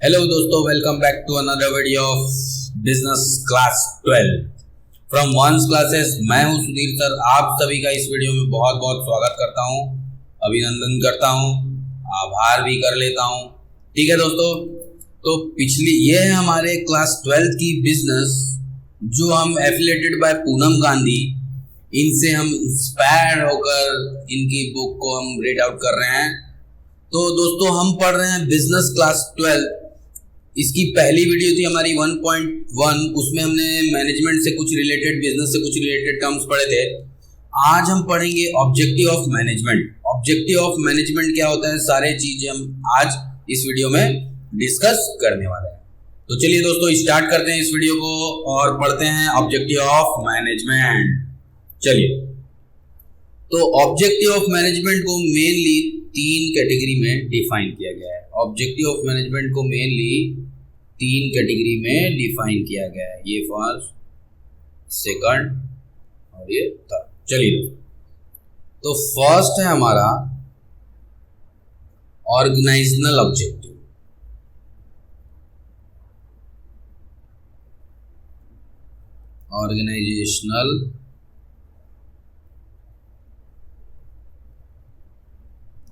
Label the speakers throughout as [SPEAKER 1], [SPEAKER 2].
[SPEAKER 1] Hello दोस्तों, welcome back to another video of business class 12 from once classes. मैं हूं Sudhir sir. आप सभी का इस वीडियो में बहुत बहुत स्वागत करता हूं, अभिनंदन करता हूं, आभार भी कर लेता हूं। ठीक है दोस्तों, तो पिछली ये है हमारे क्लास 12 की बिजनेस, जो हम एफिलेटेड बाय पूनम गांधी, इनसे हम इंस्पायर होकर इनकी बुक को हम रीड आउट कर रहे हैं। तो दोस्तों, हम पढ़ रहे हैं बिजनेस क्लास 12। इसकी पहली वीडियो थी हमारी 1.1, उसमें हमने मैनेजमेंट से कुछ रिलेटेड, बिजनेस से कुछ रिलेटेड टर्म्स पढ़े थे। आज हम पढ़ेंगे objective of management. Objective of management क्या होता है, सारे चीजें हम आज इस वीडियो में डिस्कस करने वाले हैं। तो चलिए दोस्तों, स्टार्ट करते हैं इस वीडियो को और पढ़ते हैं ऑब्जेक्टिव ऑफ मैनेजमेंट। चलिए, तो ऑब्जेक्टिव ऑफ मैनेजमेंट को मेनली 3 कैटेगरी में डिफाइन किया गया है। ऑब्जेक्टिव ऑफ मैनेजमेंट को मेनली 3 कैटेगरी में डिफाइन किया गया है। ये फर्स्ट, सेकंड और ये थर्ड। चलिए, तो फर्स्ट है हमारा organisational objective. Organisational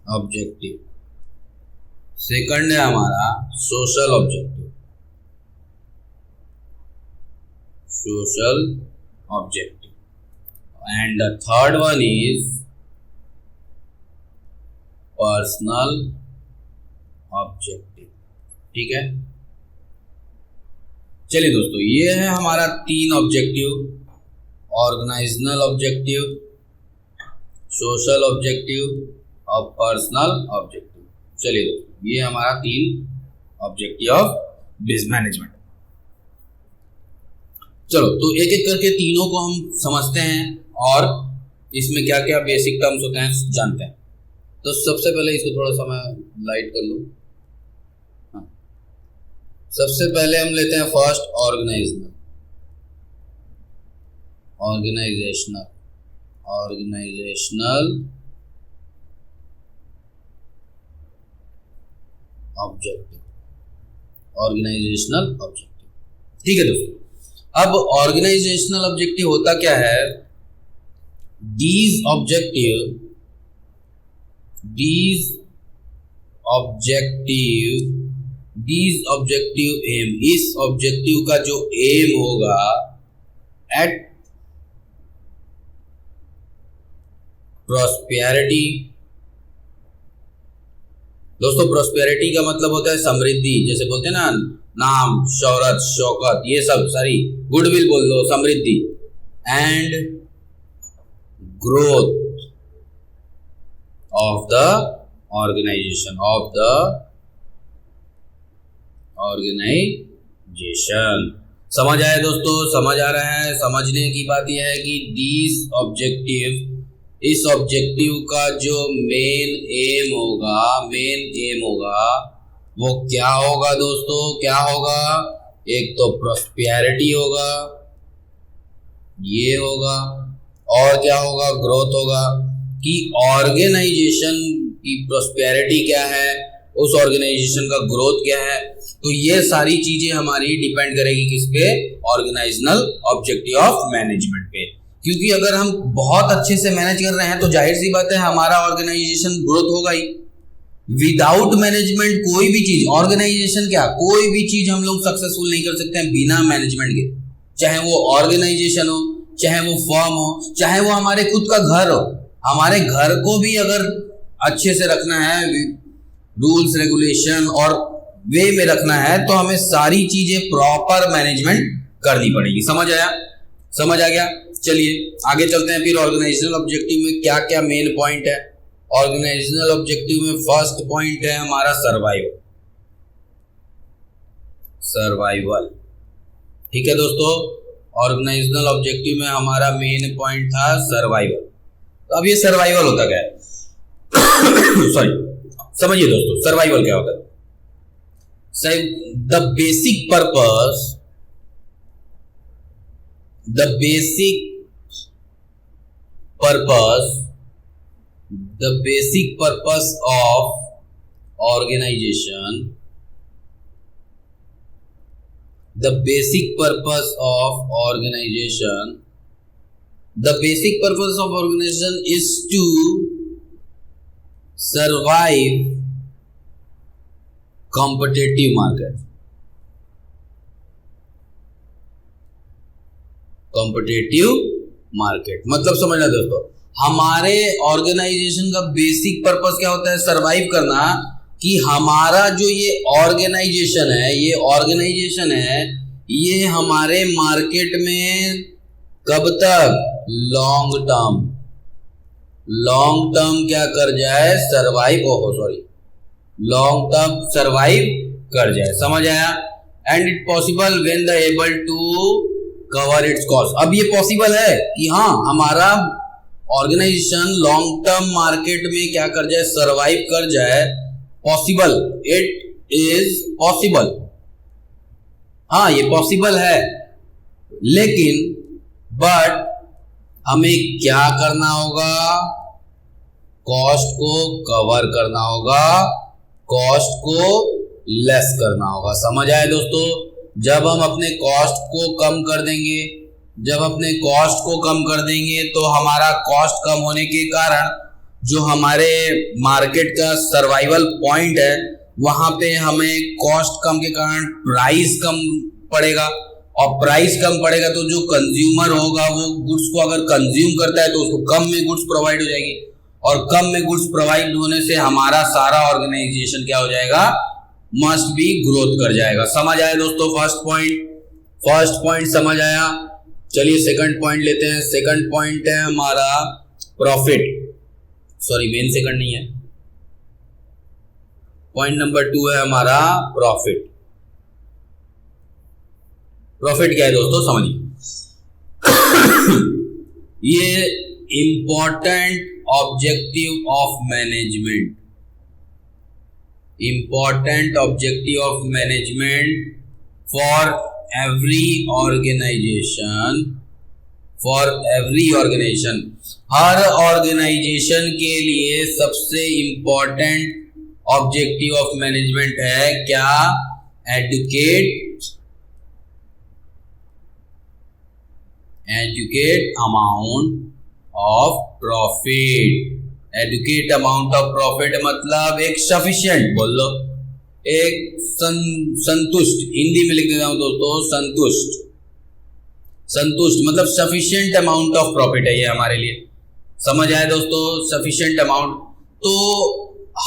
[SPEAKER 1] objective. Second है हमारा social objective. Social objective and the third one is personal objective. ठीक है, चलिए दोस्तों, ये है हमारा 3 objective, organisational objective, social objective और पर्सनल ऑब्जेक्टिव। चलिए दोस्तों, ये हमारा 3 ऑब्जेक्टिव ऑफ बिजनेस मैनेजमेंट। चलो, तो एक एक करके तीनों को हम समझते हैं और इसमें क्या क्या बेसिक टर्म्स होते हैं जानते हैं। तो सबसे पहले इसको थोड़ा सा मैं लाइट कर लूं। हाँ, सबसे पहले हम लेते हैं first organisational. Organisational objective. Organisational objective. ठीक है दोस्तों, अब ऑर्गेनाइजेशनल ऑब्जेक्टिव होता क्या है? दीज ऑब्जेक्टिव एम, इस ऑब्जेक्टिव का जो एम होगा एट प्रॉस्पेरिटी। दोस्तों, प्रॉस्पेरिटी का मतलब होता है समृद्धि। जैसे बोलते हैं ना, नाम, शौहरत, शौकत, ये सब सारी गुडविल बोल दो, समृद्धि। And growth of the organisation, समझ आया दोस्तों? समझ आ रहा है? समझने की बात यह है कि दीज ऑब्जेक्टिव, इस ऑब्जेक्टिव का जो मेन एम होगा वो क्या होगा दोस्तों? क्या होगा? एक तो प्रॉस्पेरिटी होगा, ये होगा, और क्या होगा? ग्रोथ होगा। कि ऑर्गेनाइजेशन की प्रॉस्पेरिटी क्या है, उस ऑर्गेनाइजेशन का ग्रोथ क्या है। तो ये सारी चीजें हमारी डिपेंड करेगी किस पे? ऑर्गेनाइजेशनल ऑब्जेक्टिव ऑफ मैनेजमेंट पे। क्योंकि अगर हम बहुत अच्छे से मैनेज कर रहे हैं तो जाहिर सी बात है हमारा ऑर्गेनाइजेशन ग्रोथ होगा ही। विदाउट मैनेजमेंट कोई भी चीज, ऑर्गेनाइजेशन क्या, कोई भी चीज हम लोग सक्सेसफुल नहीं कर सकते हैं बिना मैनेजमेंट के। चाहे वो ऑर्गेनाइजेशन हो, चाहे वो फर्म हो, चाहे वो हमारे खुद का घर हो। हमारे घर को भी अगर अच्छे से रखना है, रूल्स रेगुलेशन और वे में रखना है, तो हमें सारी चीजें प्रॉपर मैनेजमेंट करनी पड़ेगी। समझ आया? समझ आ गया? चलिए आगे चलते हैं। फिर ऑर्गेनाइजेशनल ऑब्जेक्टिव में क्या क्या मेन पॉइंट है? ऑर्गेनाइजेशनल ऑब्जेक्टिव में फर्स्ट पॉइंट है हमारा सर्वाइवल। ठीक है दोस्तों, ऑर्गेनाइजेशनल ऑब्जेक्टिव में हमारा मेन पॉइंट था सर्वाइवल। तो अब ये सर्वाइवल होता क्या है? सॉरी, समझिए दोस्तों, सर्वाइवल क्या होता है? The basic purpose of organization the basic purpose of organization, the basic purpose of organization is to survive competitive market. Competitive market मतलब समझना दोस्तों, हमारे ऑर्गेनाइजेशन का बेसिक पर्पस क्या होता है? सरवाइव करना। कि हमारा जो ये ऑर्गेनाइजेशन है ये हमारे मार्केट में कब तक? लॉन्ग टर्म क्या कर जाए? लॉन्ग टर्म सरवाइव कर जाए। समझ आया? And it possible when the able to cover its cost. अब ये पॉसिबल है कि हाँ हमारा ऑर्गेनाइजेशन लॉन्ग टर्म मार्केट में क्या कर जाए? सरवाइव कर जाए। Possible, it is possible. हाँ ये पॉसिबल है, लेकिन बट हमें क्या करना होगा? कॉस्ट को कवर करना होगा, कॉस्ट को लेस करना होगा। समझ आए दोस्तों? जब हम अपने कॉस्ट को कम कर देंगे तो हमारा कॉस्ट कम होने के कारण जो हमारे मार्केट का सर्वाइवल पॉइंट है वहां पे हमें कॉस्ट कम के कारण प्राइस कम पड़ेगा, और प्राइस कम पड़ेगा तो जो कंज्यूमर होगा वो गुड्स को अगर कंज्यूम करता है तो उसको कम में गुड्स प्रोवाइड हो जाएगी, और कम में गुड्स प्रोवाइड होने से हमारा सारा ऑर्गेनाइजेशन क्या हो जाएगा? मस्ट बी ग्रोथ कर जाएगा। समझ आया दोस्तों? फर्स्ट पॉइंट समझ आया। चलिए सेकंड पॉइंट लेते हैं। सेकंड पॉइंट है हमारा प्रॉफिट। सॉरी मेन सेकंड नहीं है, पॉइंट नंबर 2 है हमारा प्रॉफिट। प्रॉफिट क्या है दोस्तों? समझिए ये important objective of management, important objective of management for every organisation, हर ऑर्गेनाइजेशन के लिए सबसे इंपॉर्टेंट ऑब्जेक्टिव ऑफ मैनेजमेंट है क्या? Adequate amount of profit. Adequate amount of profit मतलब एक सफिशिएंट, बोल लो, एक संतुष्ट, हिंदी में लिख देता हूं दोस्तों, संतुष्ट मतलब सफिशिएंट अमाउंट ऑफ प्रॉफिट है ये हमारे लिए। समझ आए दोस्तों? Sufficient amount. तो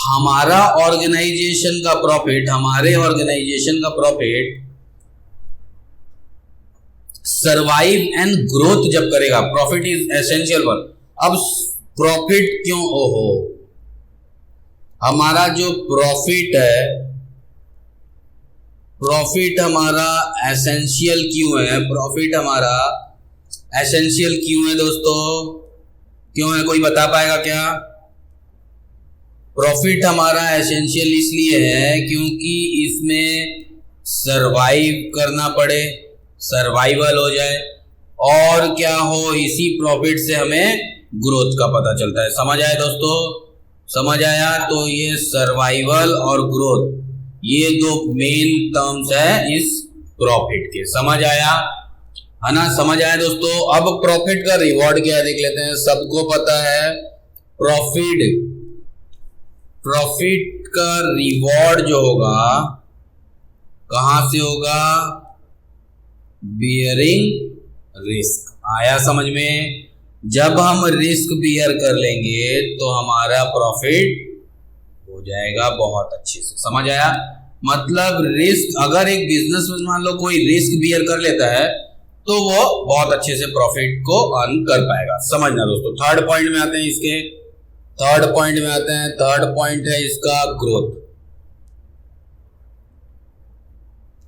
[SPEAKER 1] हमारा ऑर्गेनाइजेशन का प्रॉफिट सर्वाइव एंड ग्रोथ जब करेगा, प्रॉफिट इज एसेंशियल वन। अब प्रॉफिट क्यों? हमारा जो प्रॉफिट है, प्रॉफिट हमारा एसेंशियल क्यों है? प्रॉफिट हमारा एसेंशियल क्यों है दोस्तों? क्यों है, कोई बता पाएगा क्या? प्रॉफिट हमारा एसेंशियल इसलिए है क्योंकि इसमें सरवाइव करना पड़े, सर्वाइवल हो जाए, और क्या हो, इसी प्रॉफिट से हमें ग्रोथ का पता चलता है। समझ आया दोस्तों? समझ आया? तो ये सर्वाइवल और ग्रोथ ये दो मेन टर्म्स है इस प्रॉफिट के। समझ आया है ना? समझ आया दोस्तों? अब प्रॉफिट का रिवॉर्ड क्या है देख लेते हैं। सबको पता है प्रॉफिट का रिवॉर्ड जो होगा कहां से होगा? Bearing risk. आया समझ में? जब हम रिस्क बियर कर लेंगे तो हमारा प्रॉफिट हो जाएगा बहुत अच्छे से। समझ आया? मतलब रिस्क, अगर एक बिजनेस में मान लो कोई रिस्क बियर कर लेता है तो वो बहुत अच्छे से प्रॉफिट को अर्न कर पाएगा। समझना दोस्तों। थर्ड पॉइंट में आते हैं इसके, थर्ड पॉइंट है इसका ग्रोथ।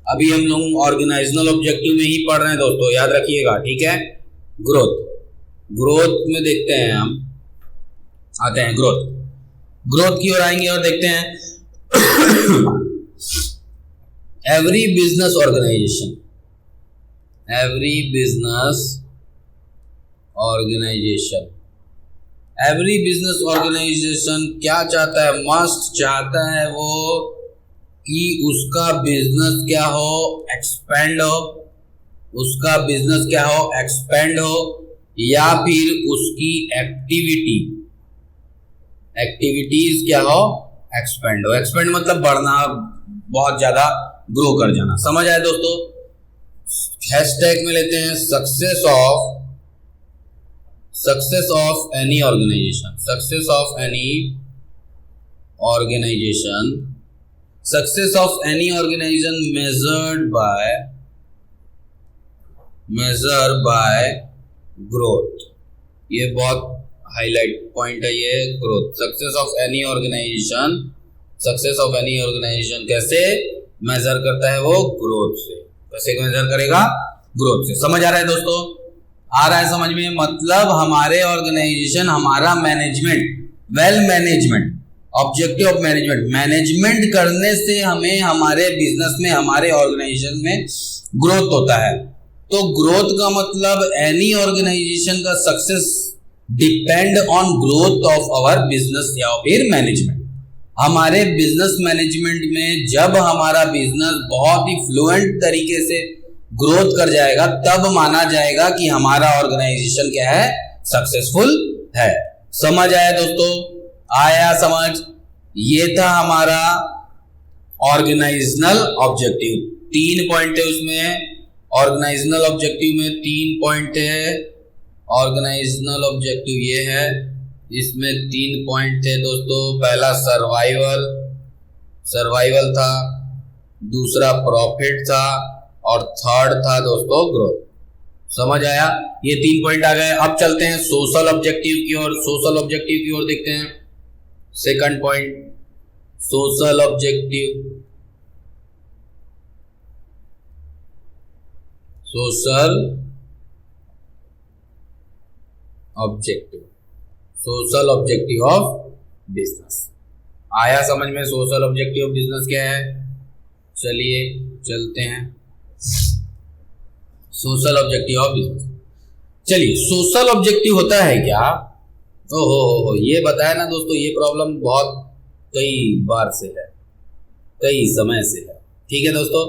[SPEAKER 1] अभी हम लोग ऑर्गेनाइजेशनल ऑब्जेक्टिव में ही पढ़ रहे हैं दोस्तों, याद रखिएगा, ठीक है। ग्रोथ में देखते हैं, हम आते हैं ग्रोथ की ओर आएंगे और देखते हैं एवरी बिजनेस ऑर्गेनाइजेशन क्या चाहता है? मस्ट चाहता है वो कि उसका बिजनेस क्या हो, एक्सपेंड हो, उसका बिजनेस क्या हो, एक्सपेंड हो, या फिर उसकी एक्टिविटीज क्या हो, एक्सपेंड हो। एक्सपेंड मतलब बढ़ना, बहुत ज्यादा ग्रो कर जाना। समझ आए दोस्तों? हैशटैग में लेते हैं success of any organisation. Success of any organisation measured by growth। ये बहुत हाईलाइट पॉइंट है, ये growth. Success of any organisation कैसे मेजर करता है? वो ग्रोथ से। कैसे मेजर करेगा? ग्रोथ से। समझ आ रहा है दोस्तों? आ रहा है समझ में? मतलब हमारे ऑर्गेनाइजेशन, हमारा management, well management, objective of management करने से हमें हमारे बिजनेस में, हमारे ऑर्गेनाइजेशन में ग्रोथ होता है। तो ग्रोथ का मतलब एनी ऑर्गेनाइजेशन का success depend on growth of our business या फिर मैनेजमेंट। हमारे बिजनेस मैनेजमेंट में जब हमारा बिजनेस बहुत ही फ्लुएंट तरीके से ग्रोथ कर जाएगा, तब माना जाएगा कि हमारा ऑर्गेनाइजेशन क्या है? सक्सेसफुल है। समझ आया दोस्तों? आया समझ? ये था हमारा ऑर्गेनाइजेशनल ऑब्जेक्टिव। 3 पॉइंट है उसमें। ऑर्गेनाइजेशनल ऑब्जेक्टिव में 3 पॉइंट है। ऑर्गेनाइजेशनल ऑब्जेक्टिव ये है, इसमें 3 पॉइंट थे दोस्तों। पहला सर्वाइवल था, दूसरा प्रॉफिट था, और थर्ड था दोस्तों ग्रोथ। समझ आया? ये 3 पॉइंट आ गए। अब चलते हैं सोशल ऑब्जेक्टिव की ओर। सोशल ऑब्जेक्टिव की ओर देखते हैं। Second point, social objective. Social objective of business. आया समझ में? सोशल ऑब्जेक्टिव ऑफ बिजनेस क्या है? चलिए चलते हैं सोशल ऑब्जेक्टिव ऑफ बिजनेस। चलिए, सोशल ऑब्जेक्टिव होता है क्या? ओहो, ये बताया ना दोस्तों, ये प्रॉब्लम बहुत कई बार से है, कई समय से है। ठीक है दोस्तों,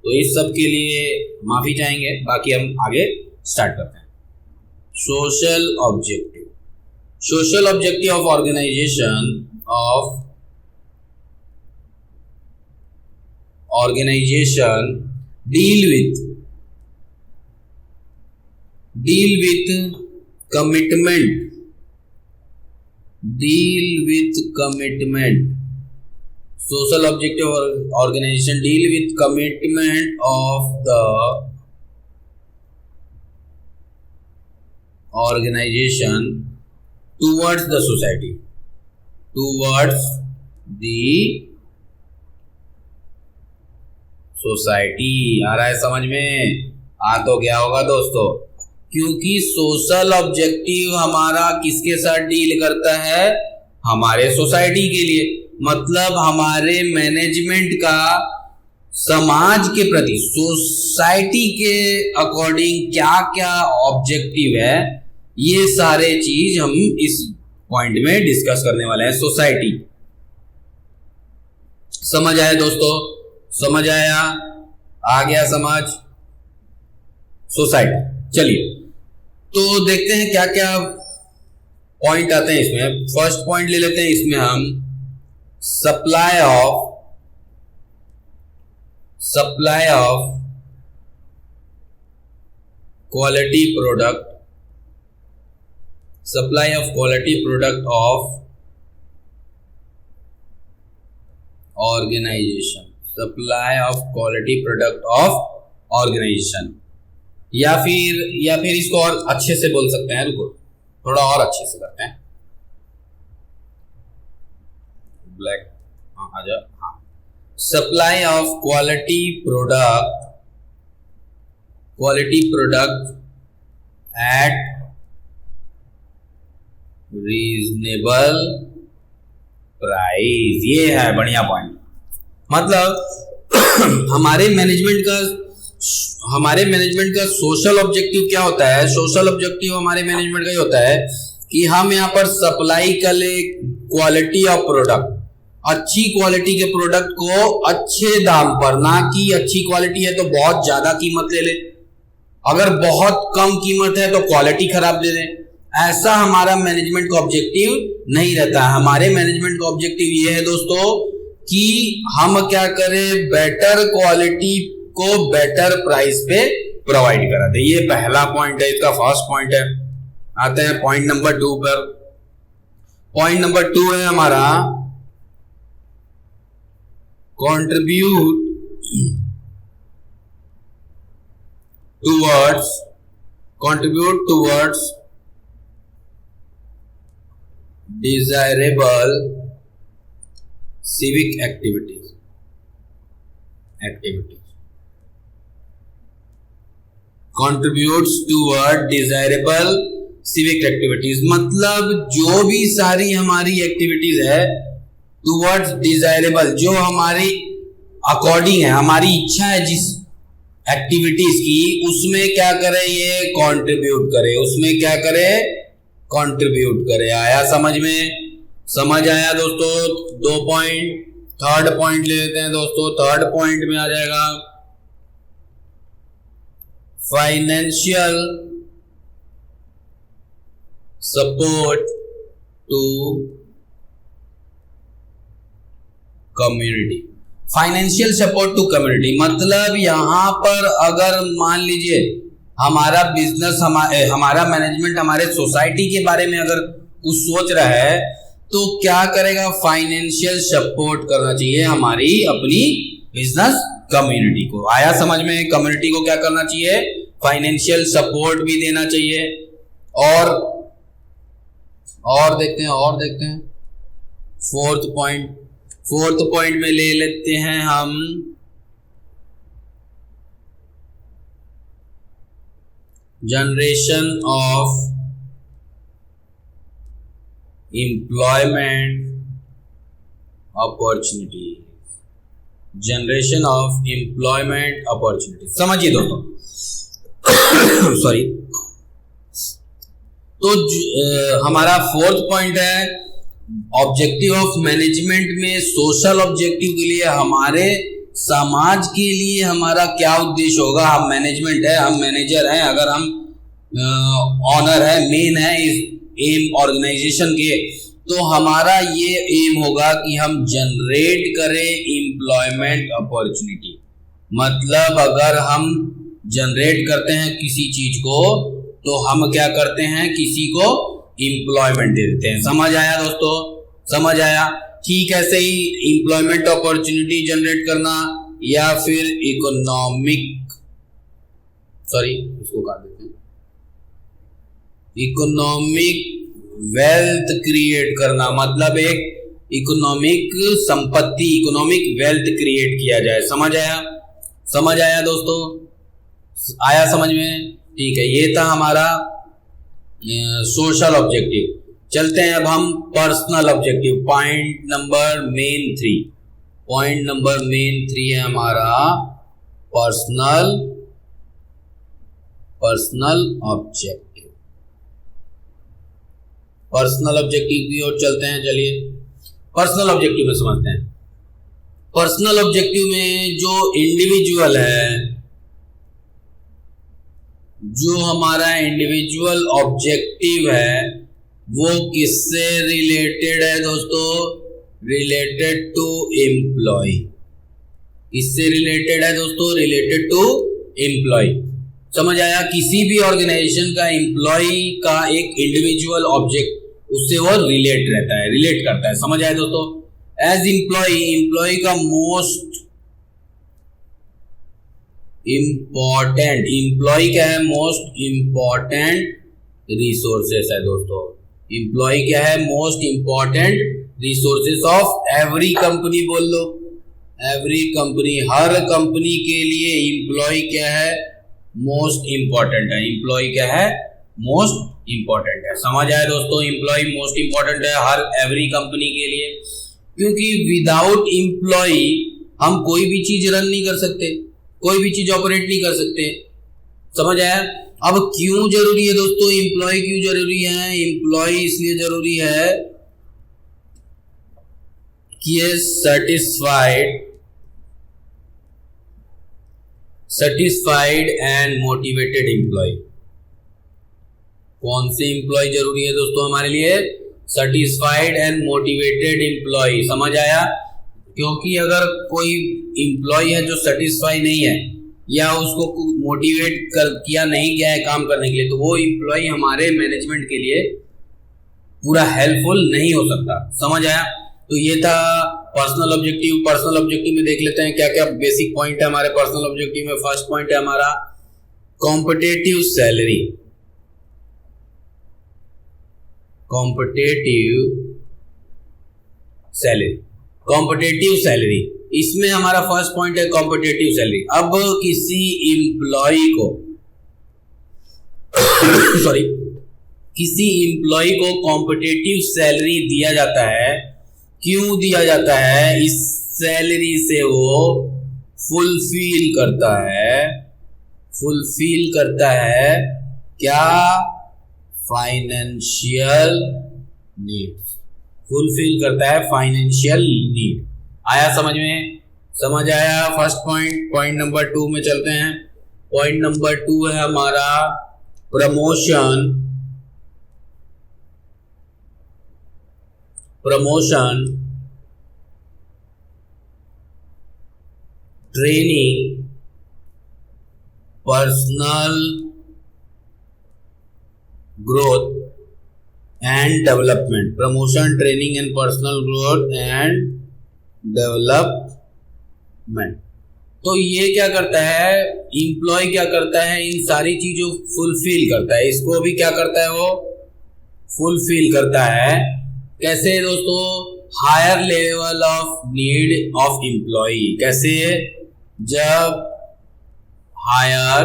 [SPEAKER 1] तो इस सब के लिए माफी चाहेंगे। बाकी हम आगे स्टार्ट करते हैं। Social objective of organisation deal with commitment. Social objective organization deal with commitment of the organization towards the society, आ रहा है समझ में? आ तो क्या होगा दोस्तों? क्योंकि सोशल ऑब्जेक्टिव हमारा किसके साथ डील करता है? हमारे सोसाइटी के लिए। मतलब हमारे मैनेजमेंट का समाज के प्रति, सोसाइटी के अकॉर्डिंग क्या क्या ऑब्जेक्टिव है, ये सारे चीज हम इस पॉइंट में डिस्कस करने वाले हैं। सोसाइटी। समझ आया दोस्तों? समझ आया? आ गया समझ? सोसाइटी। चलिए तो देखते हैं क्या क्या पॉइंट आते हैं इसमें। फर्स्ट पॉइंट ले लेते हैं इसमें हम, supply of quality product of organisation. या फिर इसको और अच्छे से बोल सकते हैं। रुको, थोड़ा और अच्छे से करते हैं। ब्लैक आजा। हाँ, supply of quality product at reasonable price. ये है बढ़िया पॉइंट। मतलब हमारे मैनेजमेंट का सोशल ऑब्जेक्टिव क्या होता है? सोशल ऑब्जेक्टिव हमारे मैनेजमेंट का ही होता है कि हम यहाँ पर सप्लाई कर ले क्वालिटी ऑफ प्रोडक्ट, अच्छी क्वालिटी के प्रोडक्ट को अच्छे दाम पर, ना कि अच्छी क्वालिटी है तो बहुत ज्यादा कीमत ले ले, अगर बहुत कम कीमत है तो क्वालिटी खराब दे दें। ऐसा हमारा मैनेजमेंट का ऑब्जेक्टिव नहीं रहता है। हमारे मैनेजमेंट का ऑब्जेक्टिव ये है दोस्तों कि हम क्या करें, बेटर क्वालिटी को बेटर प्राइस पे प्रोवाइड करा दे। ये पहला पॉइंट है, इसका फर्स्ट पॉइंट है। आते हैं पॉइंट नंबर 2 पर। पॉइंट नंबर 2 है हमारा contribute towards desirable civic activities contributes toward desirable civic activities, मतलब जो भी सारी हमारी एक्टिविटीज है towards desirable, जो हमारी अकॉर्डिंग है, हमारी इच्छा है जिस एक्टिविटीज की, उसमें क्या करे, ये कंट्रीब्यूट करे, उसमें क्या करे, कंट्रीब्यूट करे। आया समझ में? समझ आया दोस्तों? 2 पॉइंट। थर्ड पॉइंट ले लेते हैं दोस्तों। थर्ड पॉइंट में आ जाएगा financial support to community. Financial support to community मतलब यहां पर अगर मान लीजिए हमारा बिजनेस, हमारा मैनेजमेंट हमारे सोसाइटी के बारे में अगर कुछ सोच रहा है तो क्या करेगा, फाइनेंशियल सपोर्ट करना चाहिए हमारी अपनी बिजनेस कम्युनिटी को। आया समझ में? कम्युनिटी को क्या करना चाहिए, फाइनेंशियल सपोर्ट भी देना चाहिए। और देखते हैं फोर्थ पॉइंट में ले लेते हैं हम generation of employment opportunity. Generation of employment opportunity समझिए दोस्तों। सॉरी। तो हमारा फोर्थ पॉइंट है ऑब्जेक्टिव ऑफ मैनेजमेंट में सोशल ऑब्जेक्टिव के लिए, हमारे समाज के लिए हमारा क्या उद्देश्य होगा। हम मैनेजमेंट है, हम मैनेजर हैं, अगर हम ऑनर है, मेन है इस एम ऑर्गेनाइजेशन के, तो हमारा ये एम होगा कि हम जनरेट करें एम्प्लॉयमेंट अपॉर्चुनिटी। मतलब अगर हम जनरेट करते हैं किसी चीज को तो हम क्या करते हैं, किसी को एम्प्लॉयमेंट दे देते हैं। समझ आया दोस्तों? समझ आया? ठीक ऐसे ही एम्प्लॉयमेंट अपॉर्चुनिटी जनरेट करना या फिर इसको काट देते हैं, इकोनॉमिक वेल्थ क्रिएट करना, मतलब एक इकोनॉमिक संपत्ति, इकोनॉमिक वेल्थ क्रिएट किया जाए। समझ आया? समझ आया दोस्तों? आया समझ में? ठीक है, ये था हमारा सोशल ऑब्जेक्टिव। चलते हैं अब हम personal objective. Point number main 3 है हमारा पर्सनल ऑब्जेक्टिव। पर्सनल ऑब्जेक्टिव की ओर चलते हैं। चलिए पर्सनल ऑब्जेक्टिव में समझते हैं। पर्सनल ऑब्जेक्टिव में जो इंडिविजुअल है, जो हमारा इंडिविजुअल ऑब्जेक्टिव है वो किससे रिलेटेड है दोस्तों? Related to employee. किससे रिलेटेड है दोस्तों? Related to employee. समझ आया? किसी भी ऑर्गेनाइजेशन का एम्प्लॉय का एक इंडिविजुअल ऑब्जेक्ट उससे वो रिलेट करता है। समझ आया दोस्तों? एज एम्प्लॉय का मोस्ट इम्पॉर्टेंट, एम्प्लॉय क्या है? मोस्ट इम्पॉर्टेंट रिसोर्सेस है दोस्तों। एम्प्लॉय क्या है? Most important resources of every company. बोल लो एवरी कंपनी। हर कंपनी के लिए एम्प्लॉय क्या है? मोस्ट इम्पॉर्टेंट है। एम्प्लॉय क्या है? मोस्ट इम्पॉर्टेंट है। समझ आया दोस्तों? एम्प्लॉय मोस्ट इम्पॉर्टेंट है हर एवरी कंपनी के लिए, क्योंकि विदाउट एम्प्लॉय हम कोई भी चीज रन नहीं कर सकते, कोई भी चीज ऑपरेट नहीं कर सकते। समझ आया? अब क्यों जरूरी है दोस्तों एम्प्लॉय? क्यों जरूरी है एम्प्लॉय? इसलिए जरूरी है कि ये सेटिस्फाइड एंड मोटिवेटेड एम्प्लॉय। कौन से एम्प्लॉय जरूरी है दोस्तों हमारे लिए? Satisfied and motivated employee. समझ आया? क्योंकि अगर कोई एम्प्लॉय है जो सेटिस्फाई नहीं है या उसको मोटिवेट किया नहीं गया है काम करने के लिए, तो वो एम्प्लॉय हमारे मैनेजमेंट के लिए पूरा हेल्पफुल नहीं हो सकता। समझ आया? तो ये था पर्सनल ऑब्जेक्टिव। पर्सनल ऑब्जेक्टिव में देख लेते हैं क्या क्या बेसिक पॉइंट है हमारे पर्सनल ऑब्जेक्टिव में। फर्स्ट पॉइंट है हमारा कॉम्पिटिटिव सैलरी। कॉम्पिटिटिव सैलरी, इसमें हमारा फर्स्ट पॉइंट है कॉम्पिटिटिव सैलरी। अब किसी एम्प्लॉय को किसी एम्प्लॉय को कॉम्पिटिटिव सैलरी दिया जाता है। क्यों दिया जाता है? इस सैलरी से वो फुलफिल करता है क्या? Financial needs. फुलफिल करता है फाइनेंशियल नीड। आया समझ में? समझ आया फर्स्ट पॉइंट। पॉइंट नंबर 2 में चलते हैं। पॉइंट नंबर 2 है हमारा promotion, training, personal growth and development. Promotion, training and personal growth and development. तो ये क्या करता है? एम्प्लॉय क्या करता है? इन सारी चीजों फुलफिल करता है। इसको भी क्या करता है? वो फुलफिल करता है। कैसे दोस्तों? Higher level of need of employee. कैसे? जब higher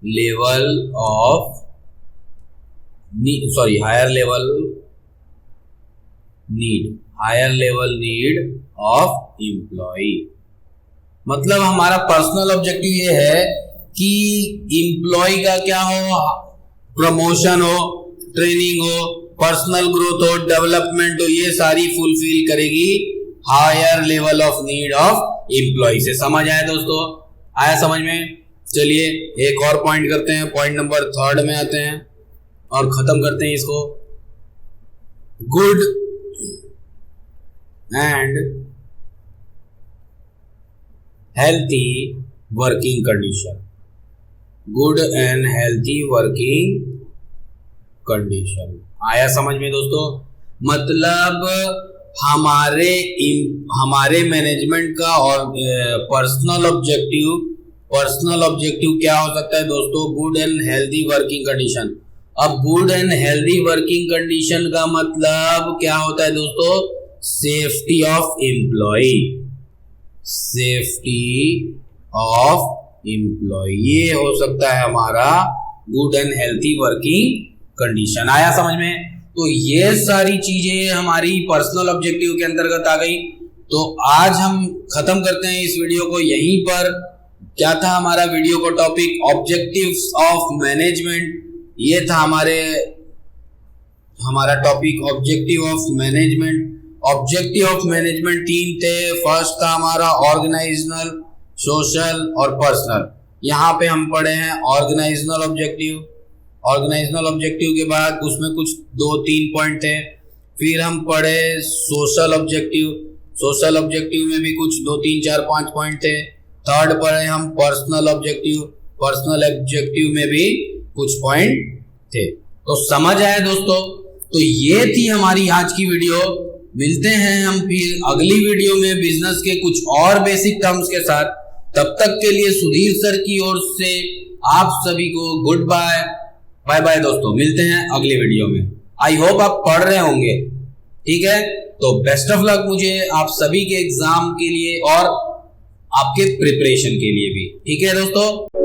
[SPEAKER 1] level need of employee. मतलब हमारा पर्सनल ऑब्जेक्टिव ये है कि एम्प्लॉय का क्या हो? प्रमोशन हो, ट्रेनिंग हो, पर्सनल ग्रोथ हो, डेवलपमेंट हो, ये सारी फुलफिल करेगी higher level of need of employee से। समझ आया दोस्तों? आया समझ में? चलिए एक और पॉइंट करते हैं। पॉइंट नंबर 3 में आते हैं और खत्म करते हैं इसको। Good and healthy working condition. Good and healthy working condition. आया समझ में दोस्तों? मतलब हमारे मैनेजमेंट का और पर्सनल ऑब्जेक्टिव क्या हो सकता है दोस्तों? Good and healthy working condition. अब good and healthy working condition का मतलब क्या होता है दोस्तों? Safety of employ. ये हो सकता है हमारा good and healthy working condition. आया समझ में? तो ये सारी चीजें हमारी पर्सनल ऑब्जेक्टिव के अंतर्गत आ गई। तो आज हम खत्म करते हैं इस वीडियो को यहीं पर। क्या था हमारा वीडियो का टॉपिक? Objectives of management. ये था हमारा topic objective of management. Objective of management 3 थे। फर्स्ट था हमारा ऑर्गेनाइजेशनल, सोशल और पर्सनल। यहाँ पे हम पढ़े हैं ऑर्गेनाइजेशनल ऑब्जेक्टिव। ऑर्गेनाइजेशनल ऑब्जेक्टिव के बाद उसमें कुछ 2-3 पॉइंट थे। फिर हम पढ़े सोशल ऑब्जेक्टिव। सोशल ऑब्जेक्टिव में भी कुछ 2-3-4-5 पॉइंट थे। थर्ड पढ़े हम पर्सनल ऑब्जेक्टिव। पर्सनल ऑब्जेक्टिव में भी कुछ पॉइंट थे। तो समझ आए दोस्तों? तो ये थी हमारी आज की वीडियो। मिलते हैं हम फिर अगली वीडियो में बिजनेस के कुछ और बेसिक टर्म्स के साथ। तब तक के लिए सुधीर सर की ओर से आप सभी को गुड बाय। बाय बाय दोस्तों, मिलते हैं अगली वीडियो में। आई होप आप पढ़ रहे होंगे, ठीक है? तो बेस्ट ऑफ लक मुझे आप सभी के एग्जाम के लिए और आपके प्रिपरेशन के लिए भी, ठीक है दोस्तों।